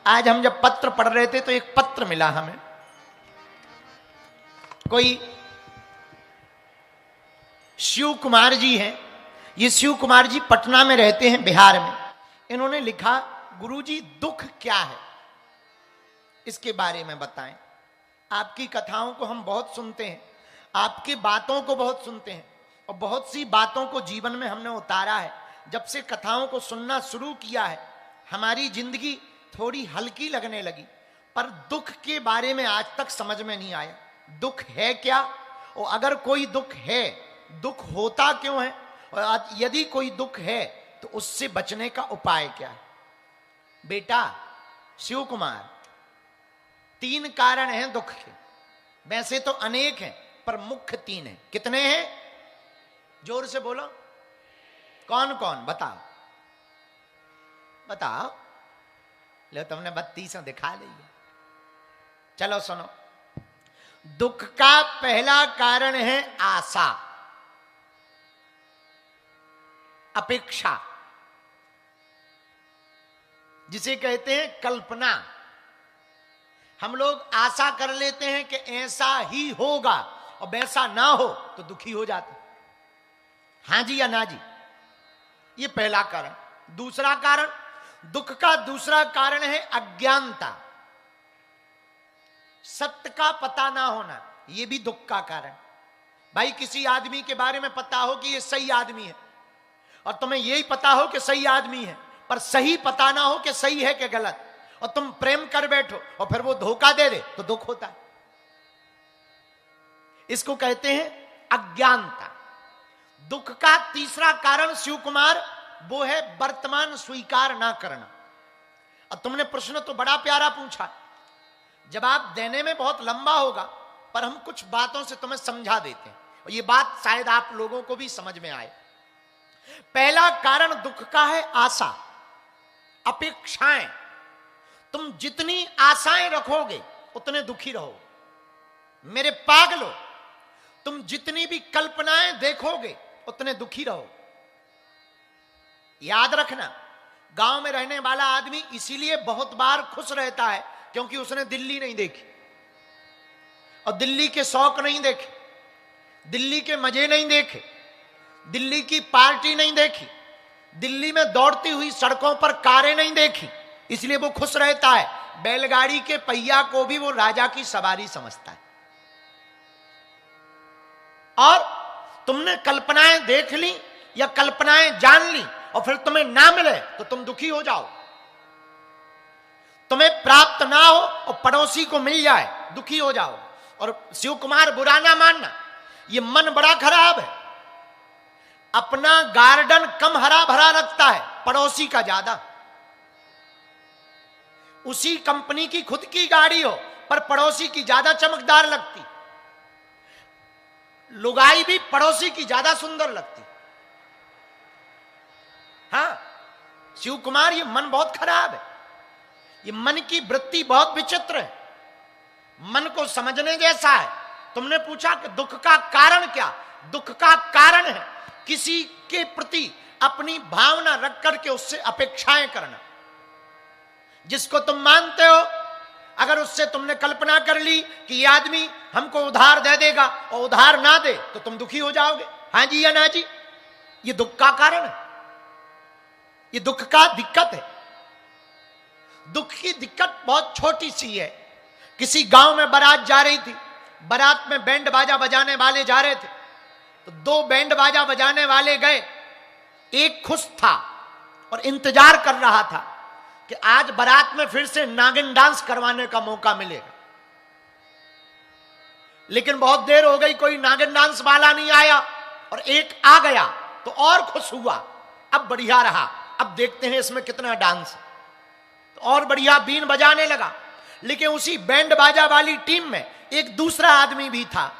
आज हम जब पत्र पढ़ रहे थे तो एक पत्र मिला हमें, कोई शिव कुमार जी हैं। ये शिव कुमार जी पटना में रहते हैं, बिहार में। इन्होंने लिखा, गुरुजी दुख क्या है इसके बारे में बताएं। आपकी कथाओं को हम बहुत सुनते हैं, आपकी बातों को बहुत सुनते हैं, और बहुत सी बातों को जीवन में हमने उतारा है। जब से कथाओं को सुनना शुरू किया है, हमारी जिंदगी थोड़ी हल्की लगने लगी, पर दुख के बारे में आज तक समझ में नहीं आया। दुख है क्या, और अगर कोई दुख है, दुख होता क्यों है, और यदि कोई दुख है तो उससे बचने का उपाय क्या है। बेटा शिव कुमार, 3 कारण हैं दुख के। वैसे तो अनेक हैं, पर मुख्य 3 हैं। कितने हैं? जोर से बोलो, कौन कौन बताओ बताओ। लो तुमने 32 दिखा ली है। चलो सुनो, दुख का पहला कारण है आशा, अपेक्षा, जिसे कहते हैं कल्पना। हम लोग आशा कर लेते हैं कि ऐसा ही होगा, और वैसा ना हो तो दुखी हो जाते। हां जी या ना जी, ये पहला कारण। दूसरा कारण, दुख का दूसरा कारण है अज्ञानता, सत्य का पता ना होना। यह भी दुख का कारण। भाई किसी आदमी के बारे में पता हो कि यह सही आदमी है, और तुम्हें यही पता हो कि सही आदमी है, पर सही पता ना हो कि सही है कि गलत, और तुम प्रेम कर बैठो और फिर वो धोखा दे दे, तो दुख होता है। इसको कहते हैं अज्ञानता। दुख का तीसरा कारण शिव कुमार, वो है वर्तमान स्वीकार ना करना। और तुमने प्रश्न तो बड़ा प्यारा पूछा, जवाब देने में बहुत लंबा होगा, पर हम कुछ बातों से तुम्हें समझा देते हैं, और ये बात शायद आप लोगों को भी समझ में आए। पहला कारण दुख का है आशा, अपेक्षाएं। तुम जितनी आशाएं रखोगे उतने दुखी रहोगे। मेरे पागलो, तुम जितनी भी कल्पनाएं देखोगे उतने दुखी रहो। याद रखना, गांव में रहने वाला आदमी इसीलिए बहुत बार खुश रहता है क्योंकि उसने दिल्ली नहीं देखी, और दिल्ली के शौक नहीं देखे, दिल्ली के मजे नहीं देखे, दिल्ली की पार्टी नहीं देखी, दिल्ली में दौड़ती हुई सड़कों पर कारें नहीं देखी, इसलिए वो खुश रहता है। बैलगाड़ी के पहिया को भी वो राजा की सवारी समझता है। और तुमने कल्पनाएं देख ली या कल्पनाएं जान ली, और फिर तुम्हें ना मिले तो तुम दुखी हो जाओ। तुम्हें प्राप्त ना हो और पड़ोसी को मिल जाए, दुखी हो जाओ। और शिव कुमार, बुरा ना मानना, ये मन बड़ा खराब है। अपना गार्डन कम हरा भरा रखता है, पड़ोसी का ज्यादा। उसी कंपनी की खुद की गाड़ी हो, पर पड़ोसी की ज्यादा चमकदार लगती। लुगाई भी पड़ोसी की ज्यादा सुंदर लगती। हां शिव कुमार, ये मन बहुत खराब है। ये मन की वृत्ति बहुत विचित्र है, मन को समझने जैसा है। तुमने पूछा कि दुख का कारण क्या? दुख का कारण है किसी के प्रति अपनी भावना रख करके उससे अपेक्षाएं करना। जिसको तुम मानते हो, अगर उससे तुमने कल्पना कर ली कि ये आदमी हमको उधार दे देगा और उधार ना दे तो तुम दुखी हो जाओगे। हां जी या ना जी, ये दुख का कारण है, ये दुख का दिक्कत है। दुख की दिक्कत बहुत छोटी सी है। किसी गांव में बारात जा रही थी, बारात में बैंड बाजा बजाने वाले जा रहे थे, तो 2 बैंड बाजा बजाने वाले गए। एक खुश था और इंतजार कर रहा था कि आज बारात में फिर से नागिन डांस करवाने का मौका मिलेगा। लेकिन बहुत देर हो गई, कोई नागिन डांस वाला नहीं आया, और एक आ गया तो और खुश हुआ। अब बढ़िया रहा, अब देखते हैं इसमें कितना डांस है, तो और बढ़िया बीन बजाने लगा। लेकिन उसी बैंड बाजा वाली टीम में एक दूसरा आदमी भी था।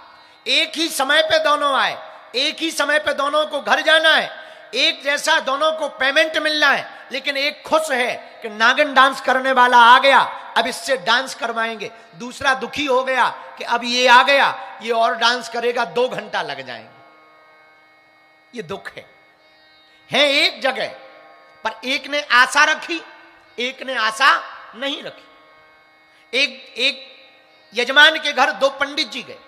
एक ही समय पे दोनों आए, एक ही समय पे दोनों को घर जाना है, एक जैसा दोनों को पेमेंट मिलना है। लेकिन एक खुश है कि नागिन डांस करने वाला आ गया, अब इससे डांस करवाएंगे। दूसरा दुखी हो गया कि अब ये आ गया, ये और डांस करेगा, 2 घंटा लग जाएंगे। ये दुख है एक जगह, पर एक ने आशा रखी, एक ने आशा नहीं रखी। एक यजमान के घर दो पंडित जी गए,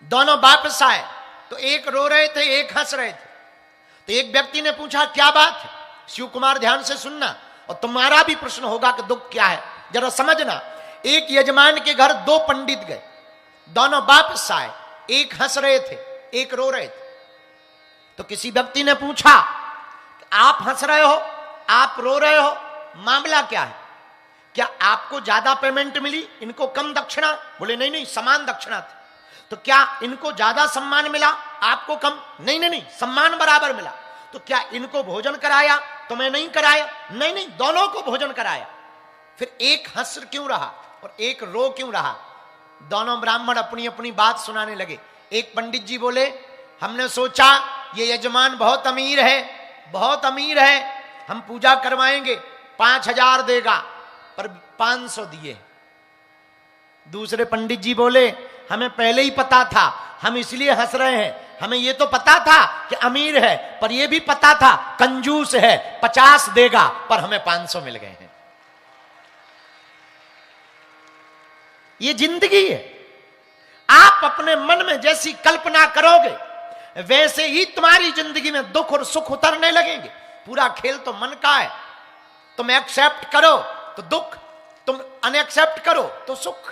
दोनों वापस आए तो एक रो रहे थे, एक हंस रहे थे। तो एक व्यक्ति ने पूछा क्या बात है? शिव कुमार ध्यान से सुनना, और तुम्हारा भी प्रश्न होगा कि दुख क्या है, जरा समझना। एक यजमान के घर दो पंडित गए, दोनों वापस आए, एक हंस रहे थे, एक रो रहे थे। तो किसी व्यक्ति ने पूछा आप हंस रहे हो, आप रो रहे हो, मामला क्या है? क्या आपको ज्यादा पेमेंट मिली, इनको कम दक्षिणा? बोले नहीं नहीं, समान दक्षिणा थी। तो क्या इनको ज्यादा सम्मान मिला, आपको कम? नहीं नहीं नहीं, सम्मान बराबर मिला। तो क्या इनको भोजन कराया, तुम्हें नहीं कराया? नहीं नहीं, दोनों को भोजन कराया। फिर एक हंस क्यों रहा और एक रो क्यों रहा? दोनों ब्राह्मण अपनी अपनी बात सुनाने लगे। एक पंडित जी बोले हमने सोचा ये यजमान बहुत अमीर है, बहुत अमीर है, हम पूजा करवाएंगे, 5,000 देगा, पर 500 दिए। दूसरे पंडित जी बोले हमें पहले ही पता था, हम इसलिए हंस रहे हैं, हमें ये तो पता था कि अमीर है, पर ये भी पता था कंजूस है, 50 देगा, पर हमें 500 मिल गए हैं। ये जिंदगी है। आप अपने मन में जैसी कल्पना करोगे वैसे ही तुम्हारी जिंदगी में दुख और सुख उतरने लगेंगे। पूरा खेल तो मन का है। तुम एक्सेप्ट करो तो दुख, तुम अनएक्सेप्ट करो तो सुख।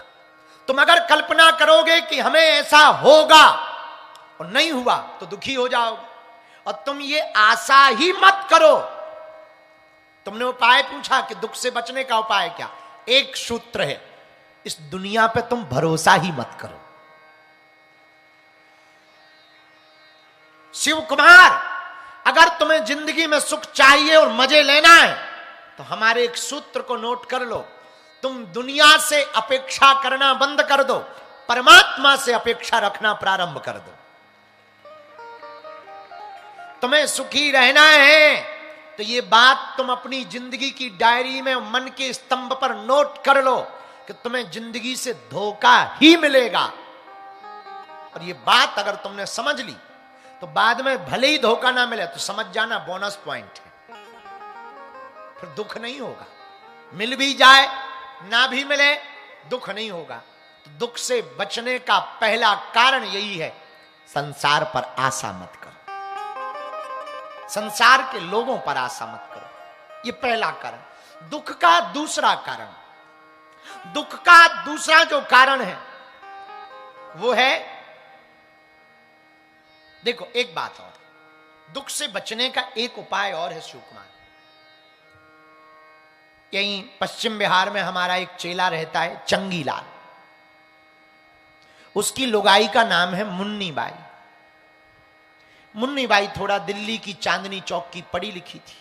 तुम अगर कल्पना करोगे कि हमें ऐसा होगा और नहीं हुआ तो दुखी हो जाओगे। और तुम ये आशा ही मत करो। तुमने उपाय पूछा कि दुख से बचने का उपाय क्या? एक सूत्र है, इस दुनिया पे तुम भरोसा ही मत करो। शिव कुमार, अगर तुम्हें जिंदगी में सुख चाहिए और मजे लेना है तो हमारे एक सूत्र को नोट कर लो। तुम दुनिया से अपेक्षा करना बंद कर दो, परमात्मा से अपेक्षा रखना प्रारंभ कर दो। तुम्हें सुखी रहना है तो ये बात तुम अपनी जिंदगी की डायरी में, मन के स्तंभ पर नोट कर लो कि तुम्हें जिंदगी से धोखा ही मिलेगा। और ये बात अगर तुमने समझ ली तो बाद में भले ही धोखा ना मिले तो समझ जाना बोनस पॉइंट है, फिर दुख नहीं होगा। मिल भी जाए ना भी मिले दुख नहीं होगा। तो दुख से बचने का पहला कारण यही है, संसार पर आशा मत करो, संसार के लोगों पर आशा मत करो। ये पहला कारण। दुख का दूसरा कारण, दुख का दूसरा जो कारण है वो है, देखो एक बात और, दुख से बचने का एक उपाय और है शिव कुमार। यहीं पश्चिम बिहार में हमारा एक चेला रहता है चंगीलाल, उसकी लुगाई का नाम है मुन्नी बाई। मुन्नी बाई थोड़ा दिल्ली की चांदनी चौक की पढ़ी लिखी थी,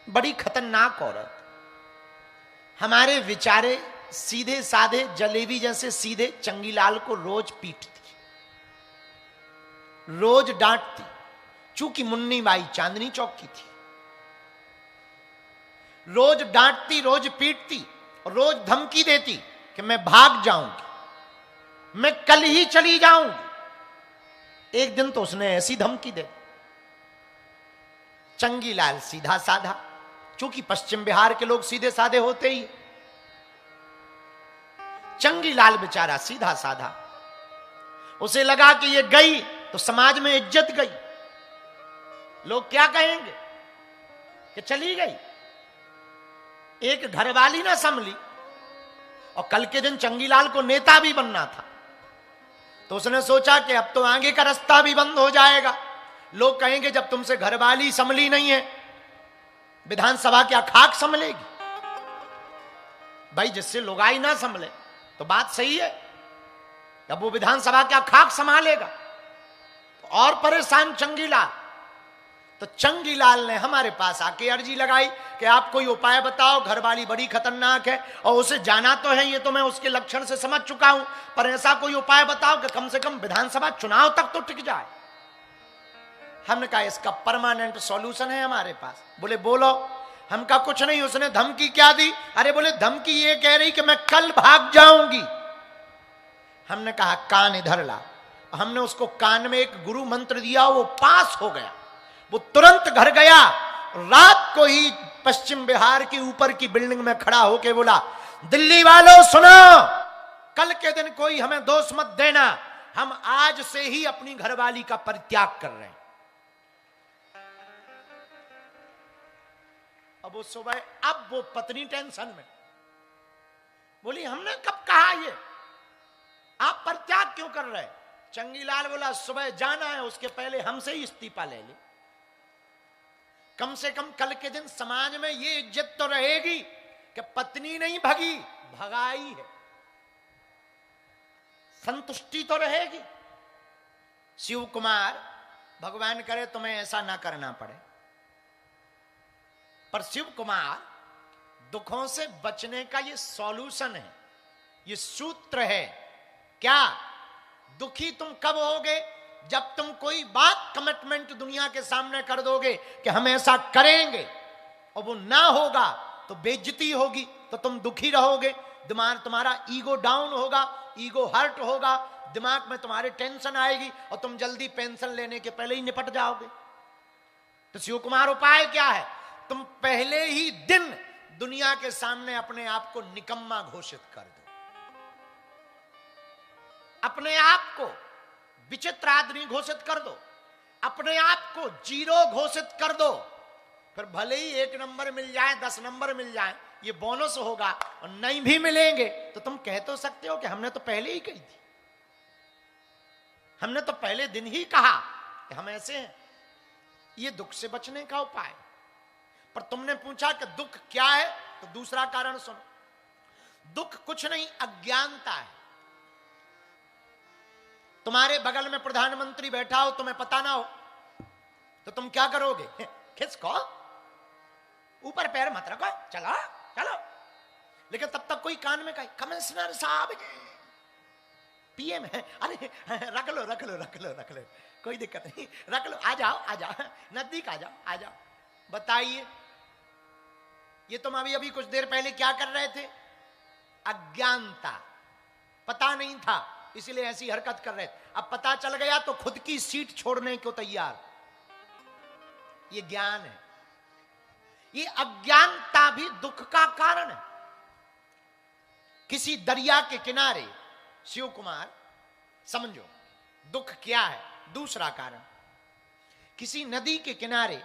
बड़ी खतरनाक औरत। हमारे विचारे सीधे साधे जलेबी जैसे सीधे चंगीलाल को रोज पीटती, रोज डांटती। चूंकि मुन्नी बाई चांदनी चौक की थी, रोज डांटती, रोज पीटती और रोज धमकी देती कि मैं भाग जाऊंगी, मैं कल ही चली जाऊंगी। एक दिन तो उसने ऐसी धमकी दे। चंगीलाल सीधा साधा, चूंकि पश्चिम बिहार के लोग सीधे साधे होते ही, चंगीलाल बेचारा सीधा साधा। उसे लगा कि ये गई तो समाज में इज्जत गई, लोग क्या कहेंगे कि चली गई। एक घरवाली ना संभली, और कल के दिन चंगीलाल को नेता भी बनना था। तो उसने सोचा कि अब तो आगे का रास्ता भी बंद हो जाएगा, लोग कहेंगे जब तुमसे घरवाली संभली नहीं है, विधानसभा क्या खाक संभलेगी? भाई जिससे लुगाई ना संभले तो बात सही है, अब वो विधानसभा क्या खाक संभालेगा? और परेशान चंगीलाल। तो चंगीलाल ने हमारे पास आके अर्जी लगाई कि आप कोई उपाय बताओ, घरवाली बड़ी खतरनाक है और उसे जाना तो है, ये तो मैं उसके लक्षण से समझ चुका हूं, पर ऐसा कोई उपाय बताओ कि कम से कम विधानसभा चुनाव तक तो टिक जाए। हमने कहा इसका परमानेंट सॉल्यूशन है हमारे पास। बोले बोलो। हम कहा कुछ नहीं। उसने धमकी क्या दी? अरे बोले धमकी ये कह रही कि मैं कल भाग जाऊंगी। हमने कहा कान इधर ला। हमने उसको कान में एक गुरु मंत्र दिया, वो पास हो गया। वो तुरंत घर गया, रात को ही पश्चिम बिहार की ऊपर की बिल्डिंग में खड़ा होके बोला, दिल्ली वालों सुनो, कल के दिन कोई हमें दोष मत देना, हम आज से ही अपनी घरवाली का परित्याग कर रहे हैं। अब वो सुबह, अब वो पत्नी टेंशन में बोली, हमने कब कहा ये, आप परित्याग क्यों कर रहे? चंगीलाल बोला, सुबह जाना है, उसके पहले हमसे ही इस्तीफा ले ले। कम से कम कल के दिन समाज में ये इज्जत तो रहेगी कि पत्नी नहीं भगी, भगाई है, संतुष्टि तो रहेगी। शिव कुमार, भगवान करे तुम्हें ऐसा ना करना पड़े, पर शिव कुमार दुखों से बचने का ये सॉल्यूशन है, ये सूत्र है। क्या? दुखी तुम कब होगे? जब तुम कोई बात कमिटमेंट दुनिया के सामने कर दोगे कि हम ऐसा करेंगे और वो ना होगा तो बेइज्जती होगी, तो तुम दुखी रहोगे, दिमाग तुम्हारा ईगो डाउन होगा, ईगो हर्ट होगा, दिमाग में तुम्हारे टेंशन आएगी और तुम जल्दी पेंशन लेने के पहले ही निपट जाओगे। तो शिव कुमार उपाय क्या है? तुम पहले ही दिन दुनिया के सामने अपने आप को निकम्मा घोषित कर दो, अपने आप को विचित्र आदमी घोषित कर दो, अपने आप को जीरो घोषित कर दो। फिर भले ही 1 नंबर मिल जाए, 10 नंबर मिल जाए, ये बोनस होगा, और नहीं भी मिलेंगे तो तुम कह तो सकते हो कि हमने तो पहले ही कही थी, हमने तो पहले दिन ही कहा कि हम ऐसे हैं। ये दुख से बचने का उपाय। पर तुमने पूछा कि दुख क्या है, तो दूसरा कारण सुनो। दुख कुछ नहीं, अज्ञानता है। तुम्हारे बगल में प्रधानमंत्री बैठा हो, तुम्हें पता ना हो, तो तुम क्या करोगे? खिसको, ऊपर पैर मत रखो, चलो चलो। लेकिन तब तक कोई कान में कहे, कमिश्नर साहब पीएम है, अरे रख लो रख लो रख लो रख लो, कोई दिक्कत नहीं, रख लो, आ जाओ आ जाओ, नजदीक आ जाओ आ जाओ। बताइए, ये तुम अभी अभी कुछ देर पहले क्या कर रहे थे? अज्ञानता, पता नहीं था इसलिए ऐसी हरकत कर रहे थे। अब पता चल गया तो खुद की सीट छोड़ने को तैयार। ये ज्ञान है। ये अज्ञानता भी दुख का कारण है। किसी दरिया के किनारे शिव कुमार, समझो दुख क्या है। दूसरा कारण, किसी नदी के किनारे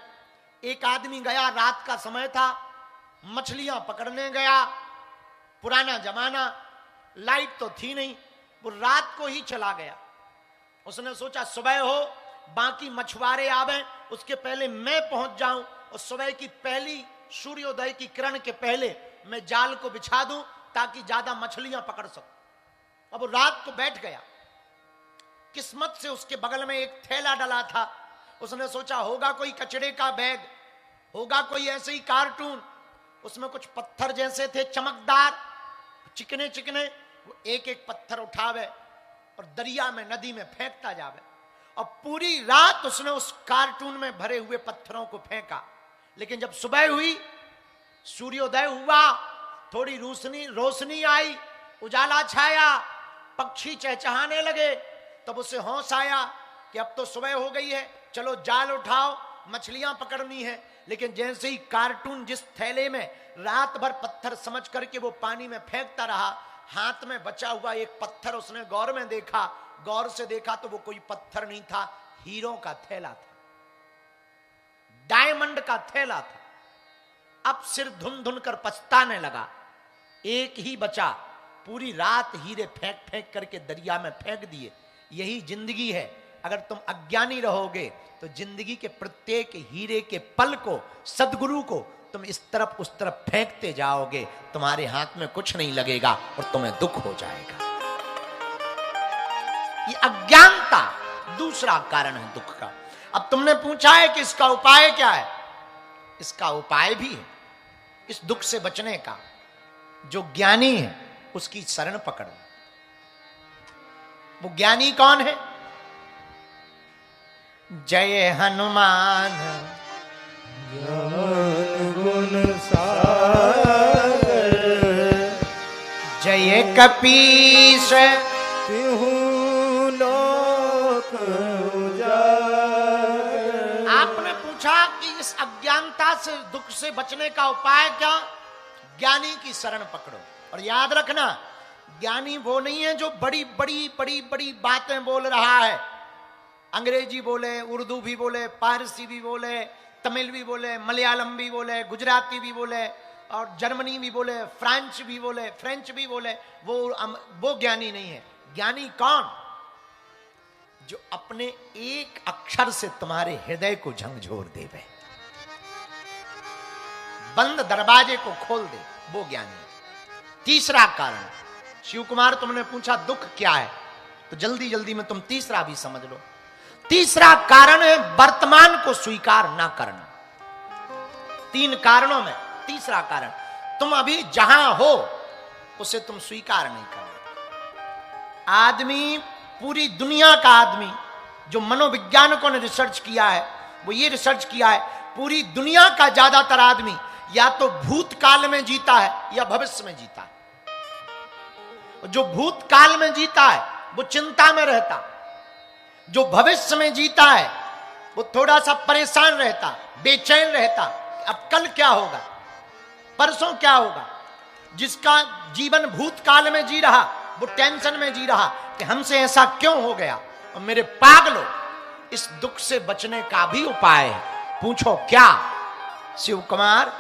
एक आदमी गया, रात का समय था, मछलियां पकड़ने गया। पुराना जमाना, लाइट तो थी नहीं, वो रात को ही चला गया। उसने सोचा सुबह हो, बाकी मछुआरे आवे, उसके पहले मैं पहुंच जाऊं और सुबह की पहली सूर्योदय की किरण के पहले मैं जाल को बिछा दूं ताकि ज्यादा मछलियां पकड़ सकूं। अब वो रात को बैठ गया। किस्मत से उसके बगल में एक थैला डला था। उसने सोचा होगा कोई कचड़े का बैग, होगा कोई ऐसे ही कार्टून। उसमें कुछ पत्थर जैसे थे, चमकदार, चिकने चिकने। वो एक एक पत्थर उठावे और दरिया में, नदी में फेंकता जावे। और पूरी रात उसने उस कार्टून में भरे हुए पत्थरों को फेंका। लेकिन जब सुबह हुई, सूर्योदय हुआ, थोड़ी रोशनी आई, उजाला छाया, पक्षी चहचहाने लगे, तब उसे होश आया कि अब तो सुबह हो गई है, चलो जाल उठाओ, मछलियां पकड़नी है। लेकिन जैसे ही कार्टून जिस थैले में रात भर पत्थर समझ करके वो पानी में फेंकता रहा, हाथ में बचा हुआ एक पत्थर उसने गौर से देखा तो वो कोई पत्थर नहीं था, हीरों का थैला था, डायमंड का थैला था। अब सिर धुन धुन कर पछताने लगा। एक ही बचा, पूरी रात हीरे फेंक फेंक करके दरिया में फेंक दिए। यही जिंदगी है। अगर तुम अज्ञानी रहोगे तो जिंदगी के प्रत्येक हीरे के पल को, सद्गुरु को तुम इस तरफ उस तरफ फेंकते जाओगे, तुम्हारे हाथ में कुछ नहीं लगेगा और तुम्हें दुख हो जाएगा। ये अज्ञानता दूसरा कारण है दुख का। अब तुमने पूछा है कि इसका उपाय क्या है? इसका उपाय भी है इस दुख से बचने का। जो ज्ञानी है उसकी शरण पकड़ो। वो ज्ञानी कौन है? जय हनुमान ज्ञान गुण सागर, जय कपीस तिहु लोक उजागर। आपने पूछा कि इस अज्ञानता समस्या से, दुख से बचने का उपाय क्या? ज्ञानी की शरण पकड़ो। और याद रखना, ज्ञानी वो नहीं है जो बड़ी बड़ी बड़ी बड़ी बातें बोल रहा है। अंग्रेजी बोले, उर्दू भी बोले, पारसी भी बोले, तमिल भी बोले, मलयालम भी बोले, गुजराती भी बोले, और जर्मनी भी बोले, फ्रेंच भी बोले, वो ज्ञानी नहीं है। ज्ञानी कौन? जो अपने एक अक्षर से तुम्हारे हृदय को झंझोर देवे, बंद दरवाजे को खोल दे, वो ज्ञानी। तीसरा कारण, शिव कुमार तुमने पूछा दुख क्या है, तो जल्दी जल्दी में तुम तीसरा भी समझ लो। तीसरा कारण है वर्तमान को स्वीकार ना करना। 3 कारणों में तीसरा कारण, तुम अभी जहां हो उसे तुम स्वीकार नहीं कर रहे। आदमी, पूरी दुनिया का आदमी, जो मनोवैज्ञानिकों ने रिसर्च किया है, वो ये रिसर्च किया है, पूरी दुनिया का ज्यादातर आदमी या तो भूतकाल में जीता है या भविष्य में जीता है। जो भूतकाल में जीता है वो चिंता में रहता, जो भविष्य में जीता है वो थोड़ा सा परेशान रहता, बेचैन रहता, अब कल क्या होगा, परसों क्या होगा। जिसका जीवन भूतकाल में जी रहा वो टेंशन में जी रहा कि हमसे ऐसा क्यों हो गया। और मेरे पागलों, इस दुख से बचने का भी उपाय है। पूछो क्या? शिव कुमार,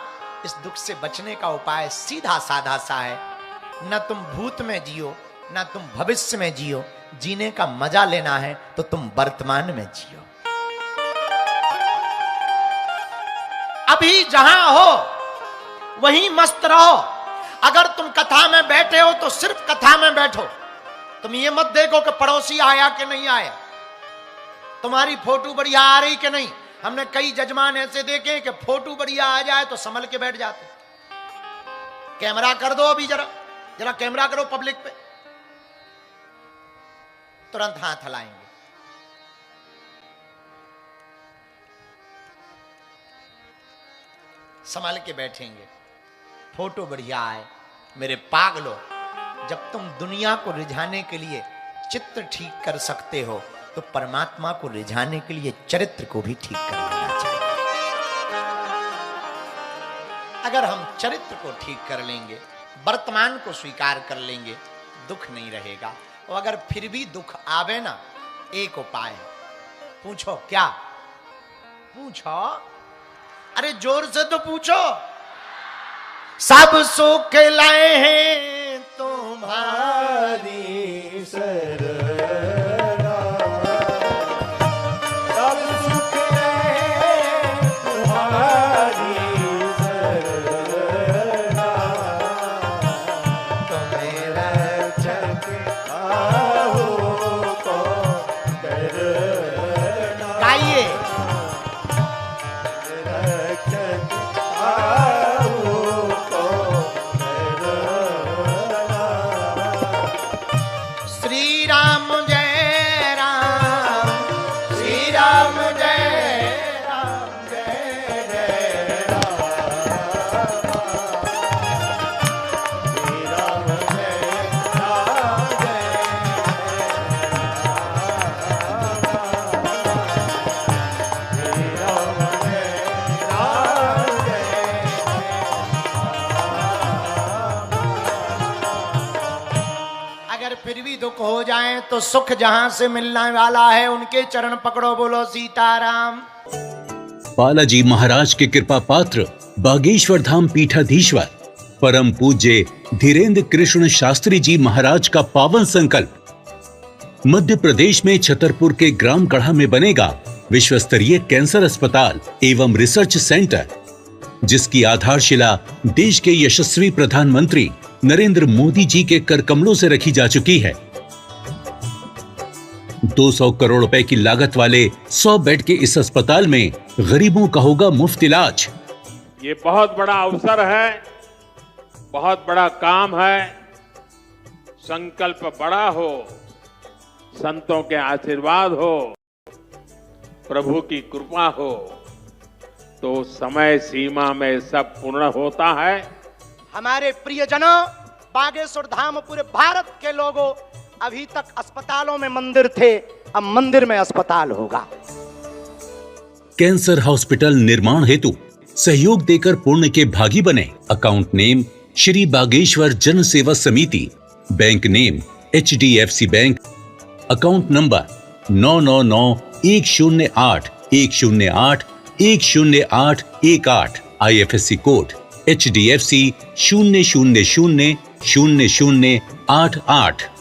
इस दुख से बचने का उपाय सीधा साधा सा है। न तुम भूत में जियो, न तुम भविष्य में जियो। जीने का मजा लेना है तो तुम वर्तमान में जियो। अभी जहां हो वहीं मस्त रहो। अगर तुम कथा में बैठे हो तो सिर्फ कथा में बैठो। तुम ये मत देखो कि पड़ोसी आया कि नहीं आया, तुम्हारी फोटो बढ़िया आ रही कि नहीं। हमने कई जजमान ऐसे देखे कि फोटो बढ़िया आ जाए तो संभल के बैठ जाते। कैमरा कर दो, अभी जरा जरा कैमरा करो पब्लिक पे, तुरंत हाथ हिलाएंगे। संभल के बैठेंगे, फोटो बढ़िया आए। मेरे पागलो, जब तुम दुनिया को रिझाने के लिए चित्र ठीक कर सकते हो तो परमात्मा को रिझाने के लिए चरित्र को भी ठीक कर लेना चाहिए। अगर हम चरित्र को ठीक कर लेंगे, वर्तमान को स्वीकार कर लेंगे, दुख नहीं रहेगा। और अगर फिर भी दुख आवे ना, एक उपाय है। पूछो क्या? पूछो, अरे जोर से तो पूछो। सब सुख लाए हैं तुम्हारी शरणा, सब सुख लाए तुम्हारी शरणा, तुम्हें रक्षक आहो को करना। गाइए, रक्षक आहो को करना। श्री राम जय राम, श्री राम जय राम, जय राम, श्री राम जय राम, जय राम, श्री राम जय राम। अगर फिर भी दुख हो जाए तो सुख जहां से मिलने वाला है उनके चरण पकड़ो। बोलो सीताराम। बालाजी महाराज के कृपा पात्र बागेश्वर धाम पीठाधीश्वर परम पूज्य धीरेन्द्र कृष्ण शास्त्री जी महाराज का पावन संकल्प, मध्य प्रदेश में छतरपुर के ग्राम गढ़ा में बनेगा विश्व स्तरीय कैंसर अस्पताल एवं रिसर्च सेंटर, जिसकी आधारशिला देश के यशस्वी प्रधानमंत्री नरेंद्र मोदी जी के कर कमलों से रखी जा चुकी है। 200 करोड़ रुपए की लागत वाले 100 बेड के इस अस्पताल में गरीबों का होगा मुफ्त इलाज। ये बहुत बड़ा अवसर है, बहुत बड़ा काम है। संकल्प बड़ा हो, संतों के आशीर्वाद हो, प्रभु की कृपा हो तो समय सीमा में सब पूर्ण होता है। हमारे प्रियजनों, बागेश्वर धाम पूरे भारत के लोगों, अभी तक अस्पतालों में मंदिर थे, अब मंदिर में अस्पताल होगा। कैंसर हॉस्पिटल निर्माण हेतु सहयोग देकर पुण्य के भागी बने। अकाउंट नेम श्री बागेश्वर जन सेवा समिति, bank name HDFC bank, account number 99108108108108, IFSC code HDFC 0000088।